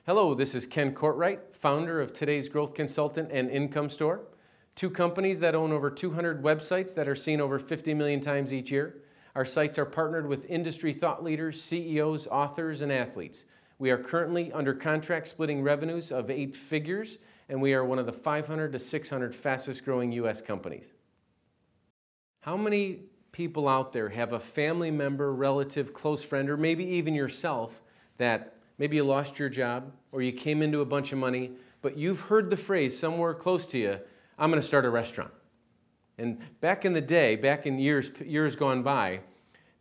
Hello, this is Ken Courtright, founder of Today's Growth Consultant and Income Store. Two companies that own over 200 websites that are seen over 50 million times each year. Our sites are partnered with industry thought leaders, CEOs, authors, and athletes. We are currently under contract splitting revenues of 8 figures, and we are one of the 500 to 600 fastest growing U.S. companies. How many people out there have a family member, relative, close friend, or maybe even yourself that maybe you lost your job or you came into a bunch of money, but you've heard the phrase somewhere close to you, I'm going to start a restaurant. And back in the day, back in years gone by,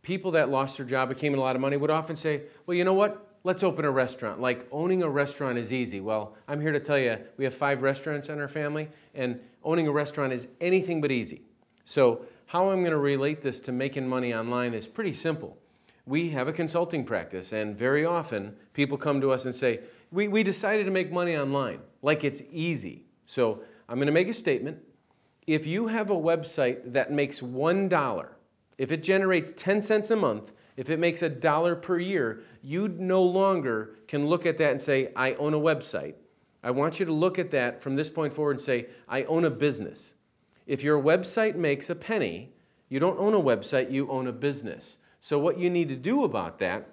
people that lost their job, became a lot of money, would often say, well, you know what? Let's open a restaurant. Like, owning a restaurant is easy. Well, I'm here to tell you, we have 5 restaurants in our family, and owning a restaurant is anything but easy. So how I'm going to relate this to making money online is pretty simple. We have a consulting practice, and very often people come to us and say, we decided to make money online, like it's easy. So I'm going to make a statement. If you have a website that makes $1, if it generates 10 cents a month, if it makes $1 per year, you no longer can look at that and say, I own a website. I want you to look at that from this point forward and say, I own a business. If your website makes a penny, you don't own a website, you own a business. So what you need to do about that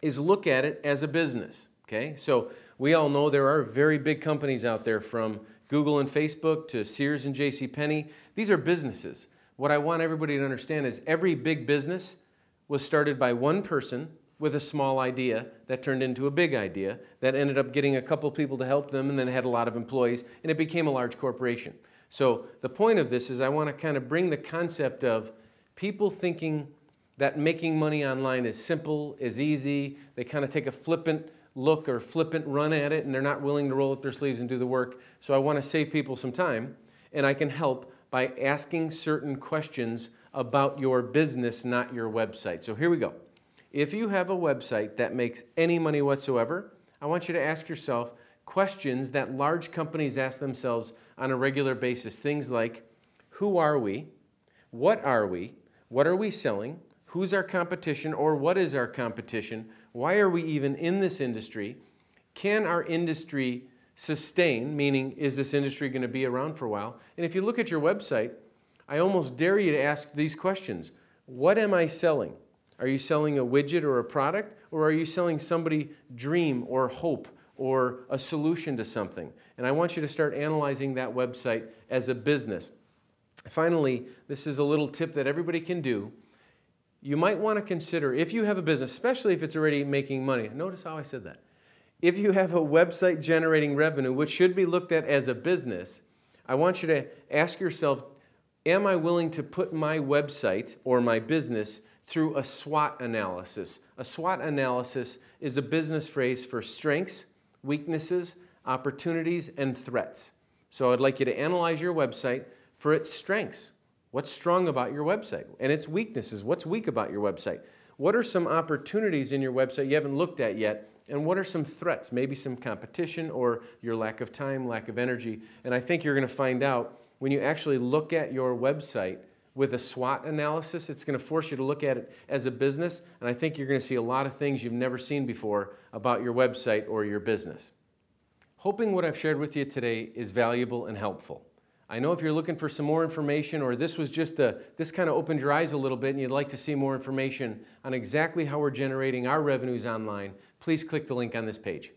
is look at it as a business, okay? So we all know there are very big companies out there, from Google and Facebook to Sears and JCPenney. These are businesses. What I want everybody to understand is every big business was started by one person with a small idea that turned into a big idea that ended up getting a couple people to help them, and then had a lot of employees, and it became a large corporation. So the point of this is I want to kind of bring the concept of people thinking that making money online is simple, is easy. They kind of take a flippant look or flippant run at it, and they're not willing to roll up their sleeves and do the work. So I want to save people some time, and I can help by asking certain questions about your business, not your website. So here we go. If you have a website that makes any money whatsoever, I want you to ask yourself questions that large companies ask themselves on a regular basis. Things like, who are we? What are we? What are we selling? Who's our competition, or what is our competition? Why are we even in this industry? Can our industry sustain, meaning is this industry going to be around for a while? And if you look at your website, I almost dare you to ask these questions. What am I selling? Are you selling a widget or a product, or are you selling somebody dream or hope or a solution to something? And I want you to start analyzing that website as a business. Finally, this is a little tip that everybody can do. You might want to consider, if you have a business, especially if it's already making money. Notice how I said that. If you have a website generating revenue, which should be looked at as a business, I want you to ask yourself, am I willing to put my website or my business through a SWOT analysis? A SWOT analysis is a business phrase for strengths, weaknesses, opportunities, and threats. So I'd like you to analyze your website for its strengths. What's strong about your website? And its weaknesses. What's weak about your website? What are some opportunities in your website you haven't looked at yet? And what are some threats? Maybe some competition or your lack of time, lack of energy. And I think you're going to find out when you actually look at your website with a SWOT analysis, it's going to force you to look at it as a business. And I think you're going to see a lot of things you've never seen before about your website or your business. Hoping what I've shared with you today is valuable and helpful. I know if you're looking for some more information, or this was just this kind of opened your eyes a little bit and you'd like to see more information on exactly how we're generating our revenues online, please click the link on this page.